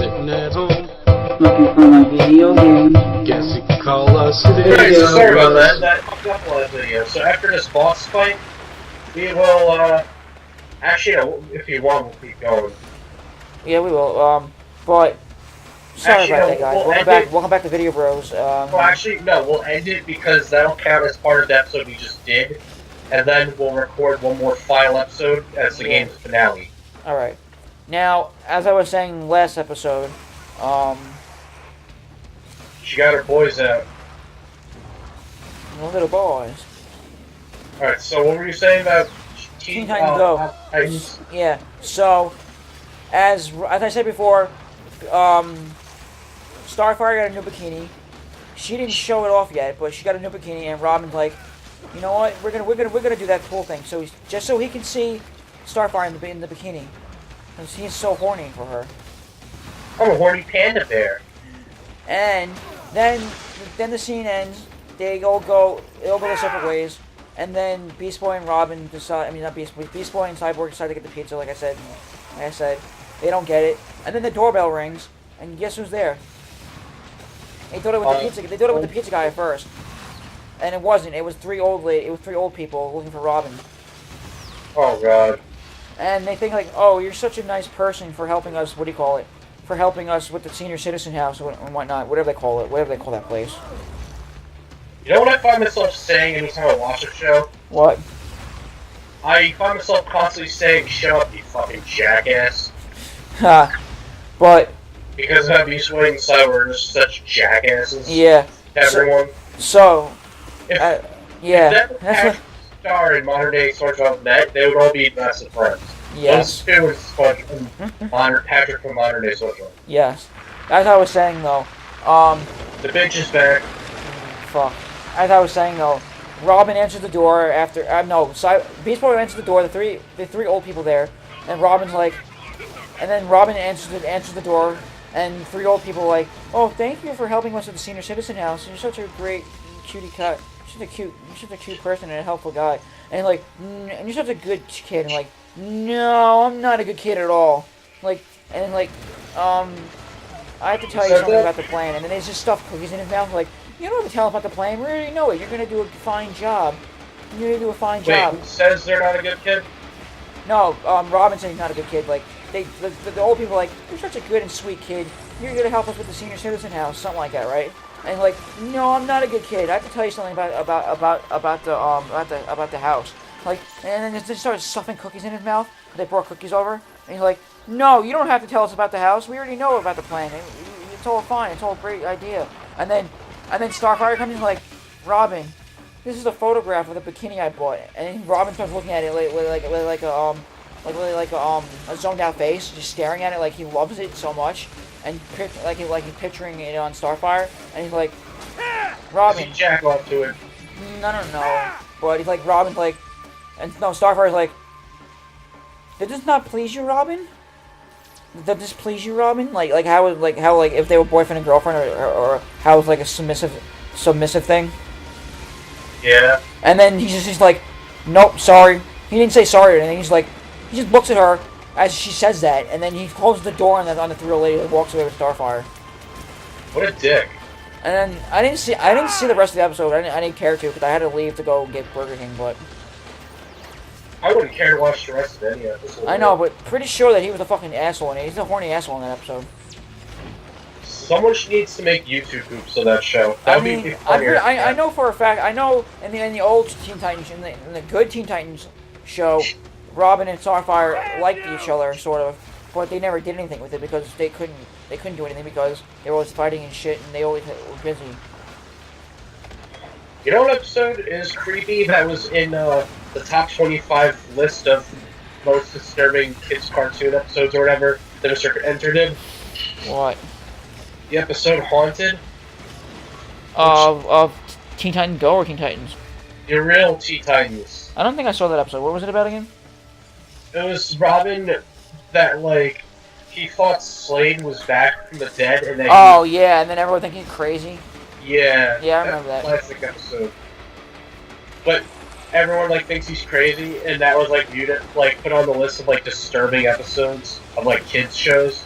sitting at home, looking for my video game. guess you could call us Alright, so sorry about Bros. that fucked up the last video. So after this boss fight, we will, actually, no, if you want, we'll keep going. Yeah, we will. But sorry Actually, about no, that, guys. we'll Welcome back to Video Bros. Well, actually, no, we'll end it because that'll count as part of the episode we just did, and then we'll record one more final episode as the game's finale. All right. Now, as I was saying last episode, She got her boys out. the little boys. Alright, so what were you saying about Teen Titans Go? Titans? Yeah. So, as I said before, Starfire got a new bikini. She didn't show it off yet, but she got a new bikini, and Robin's like, you know what? We're gonna do that cool thing. So just so he can see Starfire in the bikini, because he's so horny for her. I'm a horny panda bear. And then the scene ends. They all go their separate ways. And then Beast Boy and Robin decide. I mean, not Beast Boy. Beast Boy and Cyborg decide to get the pizza. Like I said, they don't get it. And then the doorbell rings, and guess who's there? They thought it was the pizza. They thought it was the pizza guy at first, and it wasn't. It was three old people looking for Robin. Oh god. And they think like, oh, you're such a nice person for helping us. What do you call it? For helping us with the senior citizen house and whatnot. Whatever they call it. Whatever they call that place. You know what I find myself saying anytime I watch a show? What? I find myself constantly saying, "Shut up, you fucking jackass." Ha. But Because of Beast Boy and Cyborg are just such jackasses. yeah. Everyone. So. If Yeah. that was star in modern day SpongeBob Net, they would all be best of friends. Yes. Those two and Patrick from modern day SpongeBob. Yes. As I was saying though, The bitch is back. fuck. As I was saying though, Robin answered the door after. Beast Boy answered the door. The three old people there, and Robin's like, and then Robin answers the door, and three old people like, oh, thank you for helping us at the senior citizen house. You're such a great cutie cut. You're such a cute person and a helpful guy. And like, and you're such a good kid. And like, no, I'm not a good kid at all. Like, and like, I have to tell you something about the plan. And then they just stuff cookies in his mouth. Like, you don't have to tell him about the plan. We already know it. You're gonna do a fine job. You're gonna do a fine job. Wait, who says they're not a good kid? No, Robin said he's not a good kid. Like, the old people are like, you're such a good and sweet kid. You're gonna help us with the senior citizen house, something like that, right? And like, no, I'm not a good kid. I have to tell you something about the house. Like, and then they started stuffing cookies in his mouth. They brought cookies over, and he's like, no, you don't have to tell us about the house. We already know about the plan. It's all fine. It's all a great idea. And then Starfire comes in like, Robin, this is a photograph of the bikini I bought. And Robin starts looking at it with a zoned out face, just staring at it like he loves it so much, and like he's picturing it on Starfire. And he's like, Robin, Does he jack off to it? no. But he's like, Robin's like, and no, Starfire's like, did this not please you, Robin? Did this please you, Robin? Like how if they were boyfriend and girlfriend, or how it's like a submissive thing. Yeah. And then he's just like, nope, sorry. He didn't say sorry or anything. He's like, he just looks at her as she says that, and then he closes the door on the three old lady and walks away with Starfire. What a dick. And then I didn't see the rest of the episode. I didn't care to because I had to leave to go get Burger King. But I wouldn't care to watch the rest of any episode. I know, but pretty sure that he was a fucking asshole, and he's a horny asshole in that episode. Someone needs to make YouTube hoops of that show. That would be funnier. I know for a fact. I know in the old Teen Titans, in the good Teen Titans show, Robin and Starfire liked each other, sort of, but they never did anything with it because they couldn't do anything because they were always fighting and shit, and they always were busy. You know what episode is creepy that was in the top 25 list of most disturbing kids cartoon episodes or whatever that Mr. Enter did? What? The episode Haunted? Of Teen Titans Go or Teen Titans? The real Teen Titans. I don't think I saw that episode. What was it about again? It was Robin that, like, he thought Slade was back from the dead, and then yeah, and then everyone thinking he's crazy. Yeah. Yeah, I remember that. Classic episode. But everyone, like, thinks he's crazy, and that was, like, viewed, put on the list of, like, disturbing episodes of, like, kids shows.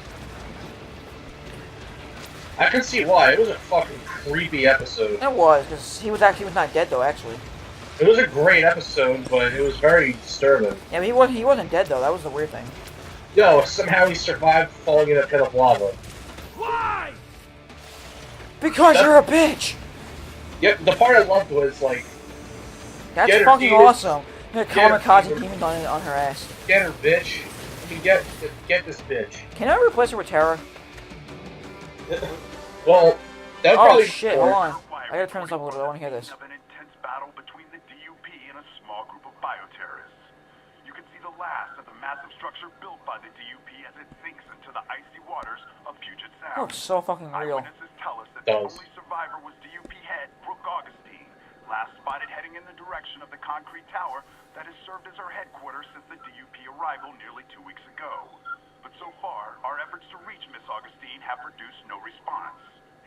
I can see why. It was a fucking creepy episode. It was, because he was not dead though, actually. It was a great episode, but it was very disturbing. Yeah, but he wasn't dead though. That was the weird thing. Yo, somehow he survived falling in a pit of lava. Why? Because you're a bitch. Yep, the part I loved was like, That's Get her, fucking demon. awesome. You Get her, kamikaze demon. demons on her ass. get her, bitch. I mean, get this bitch. Can I replace her with Terra? Well, that would Oh probably shit! Hold on. I gotta turn this up a little bit. I want to hear this. Of an intense battle between the DUP and a small group of bioterrorists. You can see the last of the massive structure built by the DUP as it sinks into the icy waters of Puget It Sound. looks so fucking real. Eyewitnesses tell us that the Does. only survivor was DUP head Brooke Augustine, last spotted heading in the direction of the concrete tower that has served as her headquarters since the DUP arrival nearly 2 weeks ago. But so far, our efforts to reach Miss Augustine have produced no response.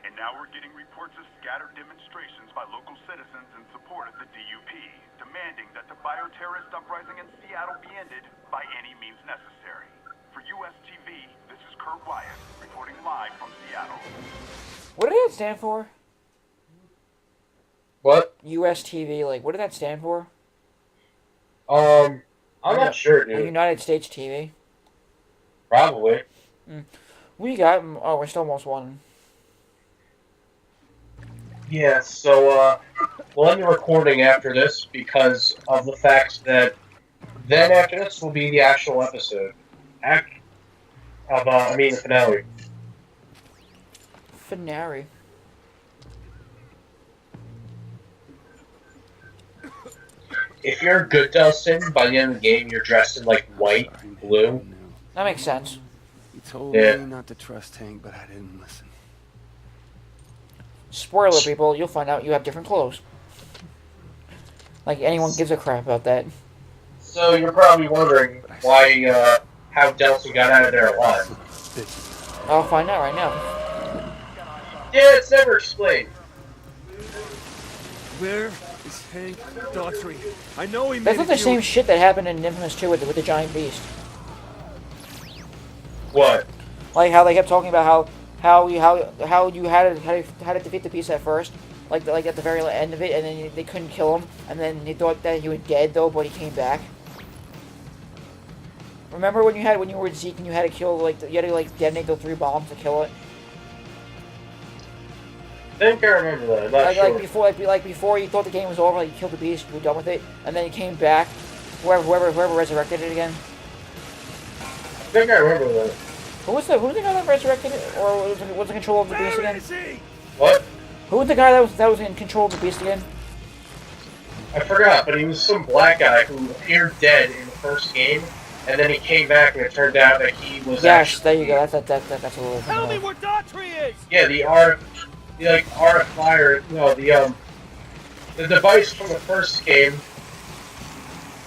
And now we're getting reports of scattered demonstrations by local citizens in support of the DUP, demanding that the bioterrorist uprising in Seattle be ended by any means necessary. For US TV, this is Kurt Wyatt, reporting live from Seattle. What did that stand for? What? US TV. Like, what did that stand for? I'm not sure, dude. United States TV. Probably. We got. Oh, we're still almost won. Yeah, so, we'll end the recording after this because of the fact that then after this will be the actual episode. The finale. Finale. If you're a good Delsin, by the end of the game, you're dressed in, like, white, blue. That makes sense. He told Yeah. me not to trust Hank, but I didn't listen. Spoiler, people. You'll find out you have different clothes. Like anyone gives a crap about that. So you're probably wondering why, how Delsin got out of there alive. I'll find out right now. Yeah, it's never explained. Where is Hank Daughtry? I know he That's made not the it same shit that happened in Infamous 2 with the giant beast. What? Like how they kept talking about how you had to defeat the beast at first, like at the very end of it, and then they couldn't kill him, and then they thought that he was dead though, but he came back. Remember when you were with Zeke and you had to kill you had to detonate the 3 bombs to kill it? I think I remember that. I'm not sure. Like before you thought the game was over, like you killed the beast, you were done with it, and then it came back. Whoever resurrected it again. I think I remember that. Who was the guy that resurrected it, or was in control of the beast again? What? Who was the guy that was in control of the beast again? I forgot, but he was some black guy who appeared dead in the first game, and then he came back, and it turned out that he was Yes, actually... there you go. That's a little thing. Tell me where Daughtry is! Yeah, the RFI, or, no, the device from the first game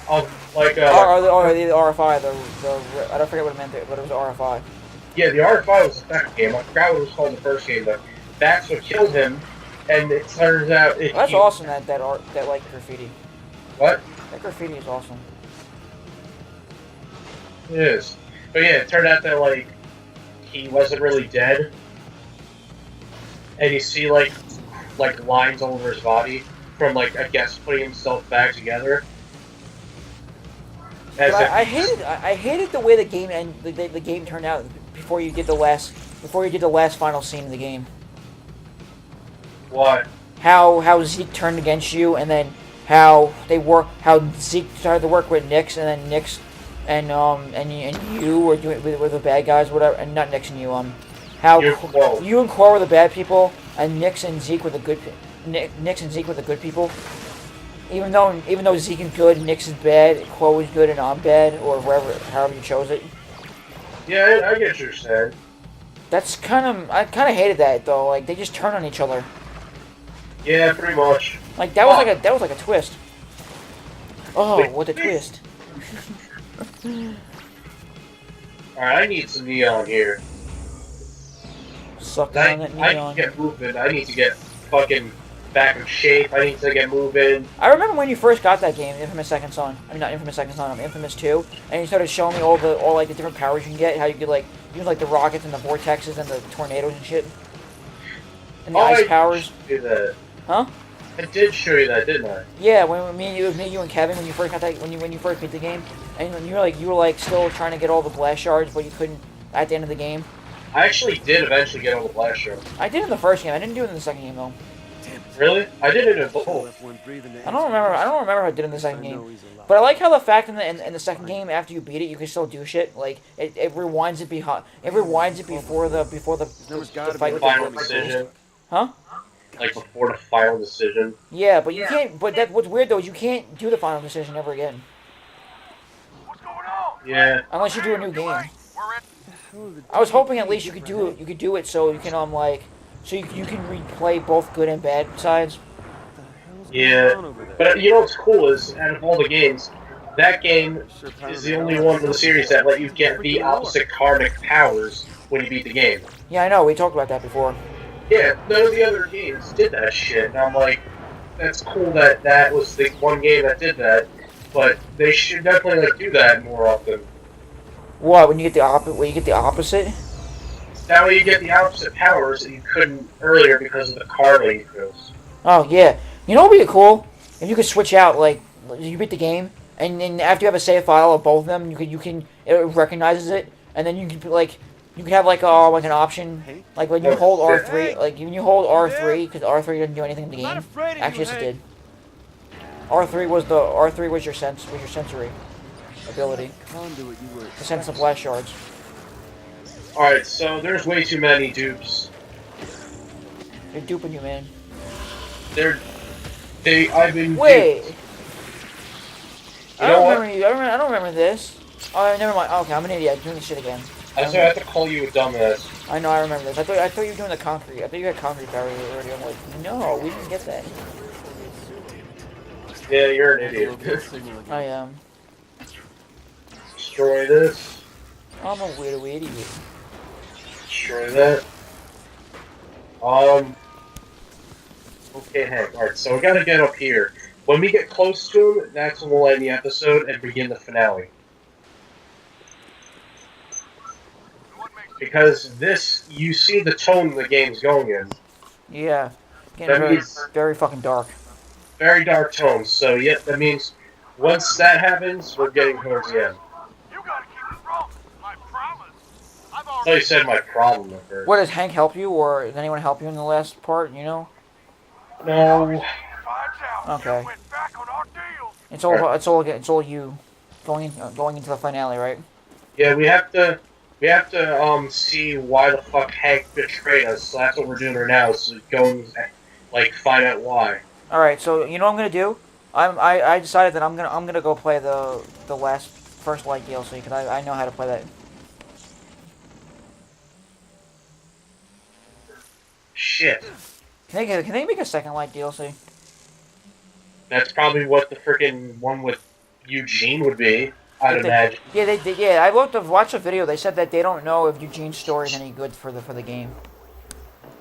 of, like, the RFI, I don't forget what it meant, but it was RFI. Yeah, the RFI was the second game. I forgot what it was called in the first game, but that's what killed him, and it turns out... That's awesome, that graffiti. What? That graffiti is awesome. It is. But yeah, it turned out that, he wasn't really dead. And you see, like lines all over his body from, I guess, putting himself back together. I hated the way the game the game turned out before you did the last final scene of the game. What? How Zeke turned against you, and then how Zeke started to work with Nix, and then Nix and you were doing with the bad guys, whatever, and not Nix and you how you and Quo were the bad people, and Nix and Zeke were the good people. Even though Zeke is good, Nix is bad, Quo is good, and I'm bad, or however you chose it. Yeah, I get what you're saying. That's I kind of hated that though. Like they just turn on each other. Yeah, pretty much. Like that was like a twist. Oh, what a twist! Alright, I need some neon here. Suck I on that need neon. to get moving. I need to get fucking back in shape. I need to get moving. I remember when you first got that game, Infamous Second Son. I mean, not Infamous Second Son, Infamous 2, and you started showing me all the different powers you can get. How you could use the rockets and the vortexes and the tornadoes and shit. and the ice powers. Do that. Huh? I did show you that, didn't I? Yeah, when it was me, you, and Kevin when you first got that, when you first beat the game, and when you were like still trying to get all the blast shards, but you couldn't at the end of the game. I actually did eventually get all the blast shards. I did it in the first game. I didn't do it in the second game though. Really? I did it in both. I don't remember if I did it in the second game. But I like how the fact in the second game, after you beat it, you can still do shit. Like it rewinds it before the fight with final the decision. Huh? Like before the final decision. Yeah, but you can't. But what's weird though is you can't do the final decision ever again. What's going on? Yeah. Unless you do a new game. We're in. I was hoping at least you could do it. You could do it so you can so you can replay both good and bad sides. Yeah. But you know what's cool is out of all the games, that game is the only one in the series that let you get the opposite karmic powers when you beat the game. Yeah, I know. We talked about that before. Yeah, none of the other games did that shit, and I'm like, that's cool that that was the one game that did that, but they should definitely like do that more often. What? When you get the opposite? That way you get the opposite powers that you couldn't earlier because of the card lengths. Oh yeah. You know what would be cool? If you could switch out, like you beat the game, and then after you have a save file of both of them, it recognizes it, and then you can you can have like an option, like when you hold R3, like when you hold R3, because R3 doesn't do anything in the game. Actually, yes, it did. R3 was your sensory ability. The sense of blast shards. Alright, so there's way too many dupes. They're duping you, man. I've been Wait. duped. I don't remember this. Oh, never mind. Okay, I'm an idiot. I'm doing this shit again. That's why I have to call you a dumbass. I know, I remember this. I thought you were doing the concrete. I thought you had concrete power already. I'm like, no, we didn't get that. Yeah, you're an idiot. I am. Destroy this. I'm a weirdo idiot. Destroy that. Okay, Hank. Alright, so we gotta get up here. When we get close to him, that's when we'll end the episode and begin the finale. Because this, you see the tone the game's going in. Yeah. Getting very fucking dark. Very dark tones, so yeah, that means once that happens, we're getting towards the end. You gotta keep it rolling. I promise. I've I already. thought you said my problem at first. What, does Hank help you, or does anyone help you in the last part, you know? No. Finds out. Okay. You went back on our deal. It's all you going into the finale, right? Yeah, we have to see why the fuck Hank betrayed us. So that's what we're doing right now. So go and find out why. All right. So you know what I'm gonna do? I decided that I'm gonna go play the first light DLC because I know how to play that. Shit. Can they make a second light DLC? That's probably what the freaking one with Eugene would be. I'd imagine. Yeah, I watched a video. They said that they don't know if Eugene's story is any good for the game.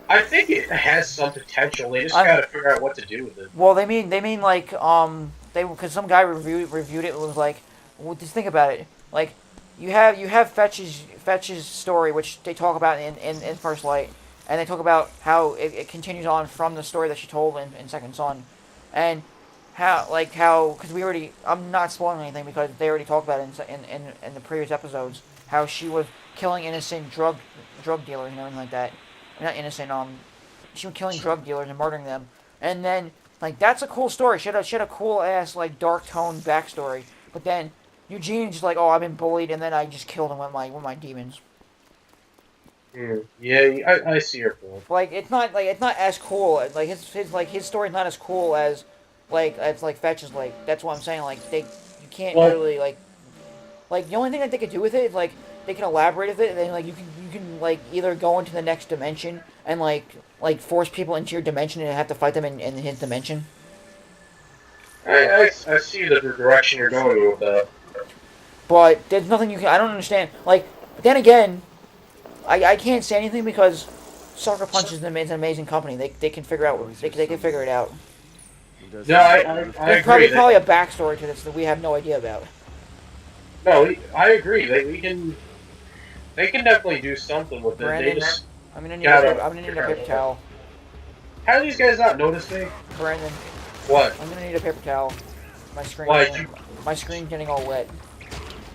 I think it has some potential. They just gotta figure out what to do with it. Well, they mean like because some guy reviewed it and was like, well, just think about it. Like you have Fetch's story, which they talk about in First Light, and they talk about how it continues on from the story that she told in Second Son, and how because I'm not spoiling anything because they already talked about it in the previous episodes how she was killing innocent drug dealers and everything like that. Not innocent, she was killing drug dealers and murdering them. And then that's a cool story. She had a cool ass dark tone backstory. But then Eugene's just like, oh, I've been bullied and then I just killed him with my demons. Yeah, I see your point. It's not as cool. His story's not as cool as Fetch's. That's what I'm saying. You can't really the only thing that they could do with it is they can elaborate with it, and then you can either go into the next dimension and force people into your dimension and have to fight them in his dimension. I see the direction you're going with that. But there's nothing you can. I don't understand. Then again, I can't say anything because Sucker Punch is an amazing company. They can figure out. They can figure it out. No, I There's agree. probably a backstory to this that we have no idea about. No, I agree. They can definitely do something with it. Brandon, They just I'm gonna need a paper towel. How are these guys not noticing? Brandon, What? I'm gonna need a paper towel. My screen. Why, My screen's getting all wet.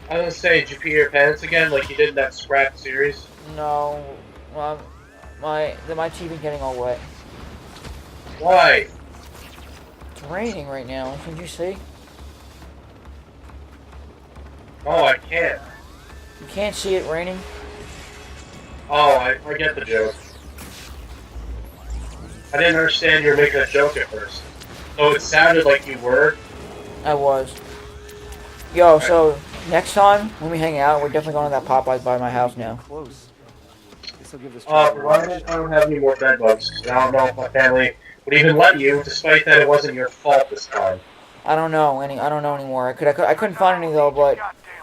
I was gonna say, did you pee your pants again like you did in that scrap series? No, my TV's getting all wet. Why? It's raining right now. Can you see? Oh, I can't. You can't see it raining. Oh, I get the joke. I didn't understand you were making a joke at first. So it sounded like you were. I was. Yo, so next time when we hang out, we're definitely going to that Popeyes by my house now. Close. Guess I'll give this Provided I don't have any more bed bugs. I don't know if my family would even let you, despite that it wasn't your fault this time. I don't know anymore. I couldn't find any though, but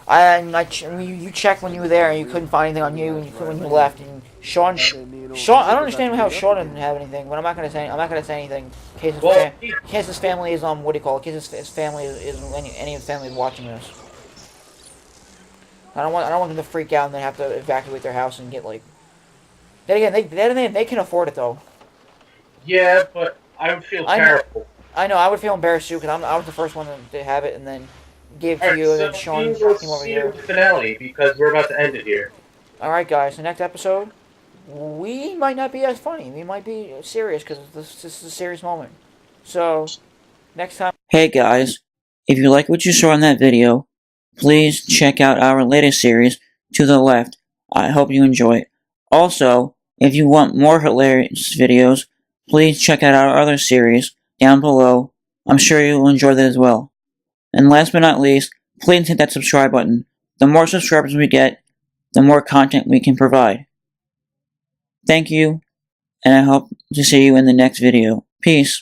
you checked when you were there and you couldn't find anything on you when you left. And Sean, I don't understand how Sean didn't have anything, but I'm not gonna say anything in case his family is what do you call it? In case his family is any of his family is watching this. I don't want them to freak out and then have to evacuate their house and get like. Then again, they can afford it though. Yeah, but I would feel terrible. I know, I would feel embarrassed too because I was the first one to have it and then gave it to you and then Sean came over here. The finale because we're about to end it here. All right, guys. The next episode, we might not be as funny. We might be serious because this is a serious moment. So, next time. Hey guys, if you like what you saw in that video, please check out our latest series, To the Left. I hope you enjoy it. Also, if you want more hilarious videos, please check out our other series down below. I'm sure you will enjoy that as well. And last but not least, please hit that subscribe button. The more subscribers we get, the more content we can provide. Thank you, and I hope to see you in the next video. Peace.